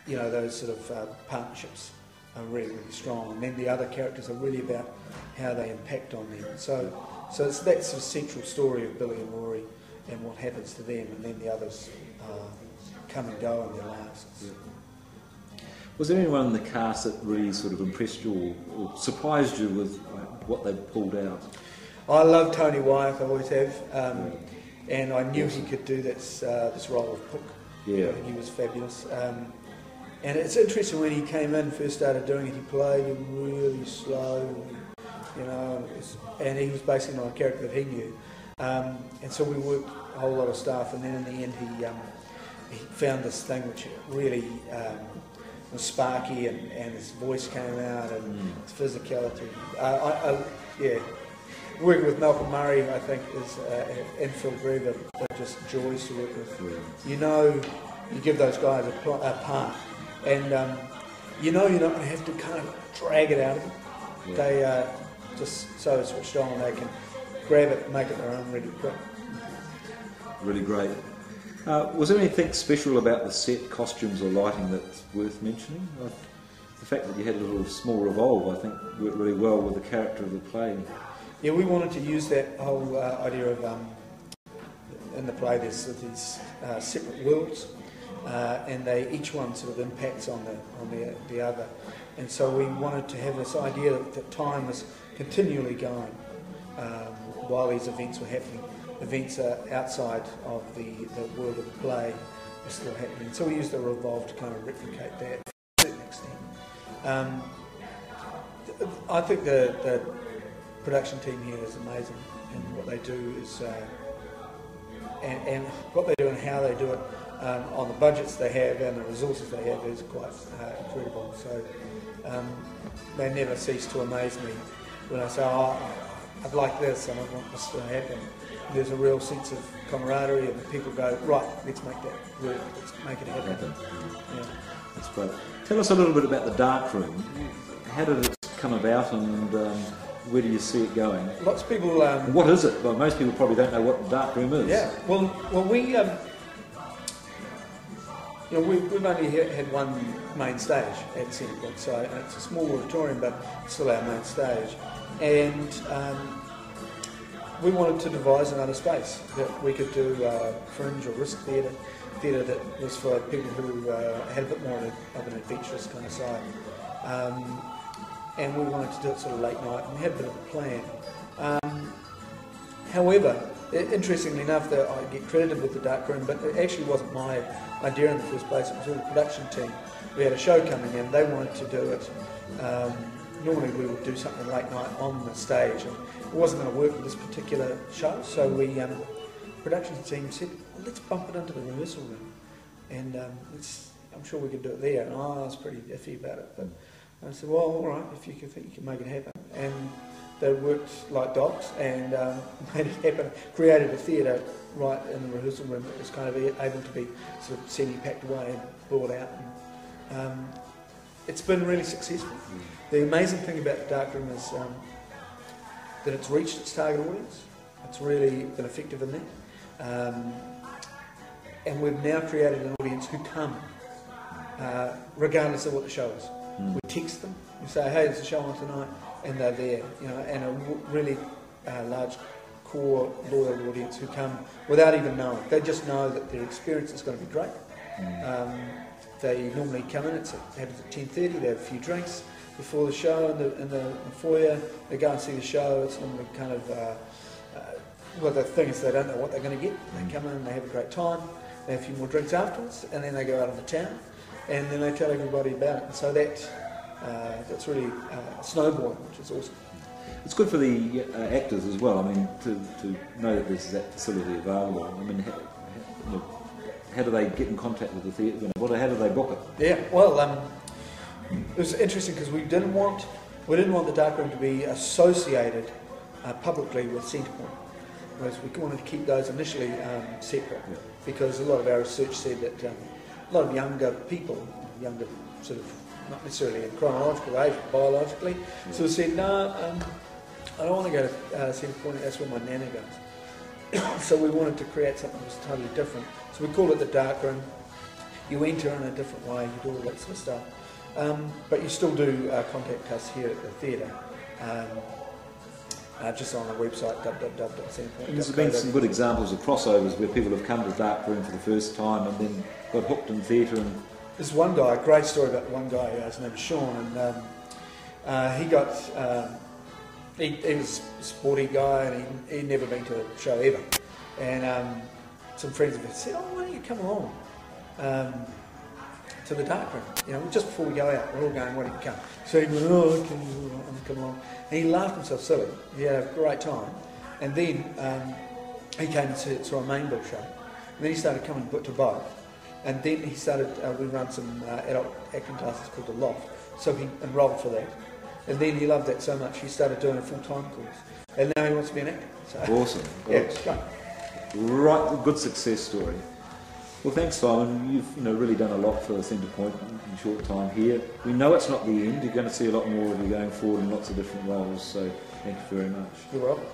you know, those sort of partnerships are really, really strong, and then the other characters are really about how they impact on them. So it's that sort of central story of Billy and Rory and what happens to them, and then the others come and go in their lives. Was there anyone in the cast that really sort of impressed you or surprised you with what they pulled out? I love Tony Wyeth, I always have, and I knew he could do this role of Puck. Yeah. I think he was fabulous. And it's interesting, when he came in, first started doing it, he played him really slow, you know, and he was basically not a character that he knew. And so we worked a whole lot of stuff, and then in the end he found this thing which really was sparky, and his voice came out, and his physicality. Yeah. Working with Malcolm Murray, I think, and Phil Brewer are just joys to work with. You know, you give those guys a part, and you know you're not going to have to kind of drag it out of them. Yeah. They are just so switched on, they can grab it, make it their own really quick. Really great. Was there anything special about the set, costumes or lighting that's worth mentioning? The fact that you had a little small revolve, I think, worked really well with the character of the play. Yeah, we wanted to use that whole idea of, in the play there's these separate worlds, and each one sort of impacts on the other, and so we wanted to have this idea that time was continually going while these events were happening. Events outside of the world of the play are still happening, so we used the revolve to kind of replicate that to a certain extent. I think the production team here is amazing, and what they do is, and what they do and how they do it, on the budgets they have and the resources they have is quite incredible. So they never cease to amaze me when I say, "Oh, I'd like this and I want this to happen." There's a real sense of camaraderie, and people go, "Right, let's make that work. Let's make it happen." Yeah. That's great. Tell us a little bit about the dark room. How did it come about, and where do you see it going? Lots of people. What is it? Well, most people probably don't know what the dark room is. Yeah. Well, we. You know, we've only had one main stage at Centrepoint, so it's a small auditorium, but it's still our main stage, and we wanted to devise another space that we could do fringe or risk theatre that was for people who had a bit more of an adventurous kind of side. And we wanted to do it sort of late night, and we had a bit of a plan. However, interestingly enough, that I get credited with the dark room, but it actually wasn't my idea in the first place. It was all the production team. We had a show coming in, they wanted to do it. Normally we would do something late night on the stage, and it wasn't going to work with this particular show, so the production team said, well, let's bump it into the rehearsal room, and I'm sure we could do it there. And I was pretty iffy about it, but I said, well, all right, if you can think you can make it happen. And they worked like dogs and made it happen, created a theatre right in the rehearsal room that was kind of able to be sort of semi-packed away and brought out. And, it's been really successful. The amazing thing about the dark room is that it's reached its target audience. It's really been effective in that. And we've now created an audience who come regardless of what the show is. We text them, we say, hey, there's a show on tonight, and they're there, you know, and a really large core loyal audience who come without even knowing. They just know that their experience is going to be great. They normally come in, it happens at 10:30, they have a few drinks before the show in the foyer, they go and see the show. It's normally kind of, well, the thing is they don't know what they're going to get. They come in, they have a great time, they have a few more drinks afterwards, and then they go out into town, and then they tell everybody about it. And so that's really snowballing, which is awesome. It's good for the actors as well. I mean, to know that there's that facility available. I mean, how do they get in contact with the theatre? You know, how do they book it? Yeah, well, it was interesting because we didn't want the darkroom to be associated publicly with Centrepoint. Whereas we wanted to keep those initially separate, because a lot of our research said that a lot of younger people, younger sort of, not necessarily in chronological age, but biologically, sort of said, no, I don't want to go to Centrepoint, that's where my nana goes. So we wanted to create something that was totally different. So we called it the dark room, you enter in a different way, you do all that sort of stuff. But you still do contact us here at the theatre. Just on our website, www.sandpoint.co.nz. There's been some good examples of crossovers where people have come to Darkroom for the first time and then got hooked in theatre. And there's one guy, a great story about one guy, his name is Sean, and he got, he was a sporty guy and he'd never been to a show ever. And some friends of his said, oh, why don't you come along to the Darkroom? You know, just before we go out, we're all going, why don't you come? So he went, oh, okay, I'll come along. And he laughed himself silly. He had a great time. And then he came and saw a main bill show. And then he started coming to both. And then he started, we run some adult acting classes called The Loft. So he enrolled for that. And then he loved that so much, he started doing a full-time course. And now he wants to be an actor. So. Awesome. Yeah, it's great. Right, good success story. Well, thanks, Simon. You've really done a lot for Centrepoint in a short time here. We know it's not the end. You're going to see a lot more of you going forward in lots of different roles. So thank you very much. You're welcome.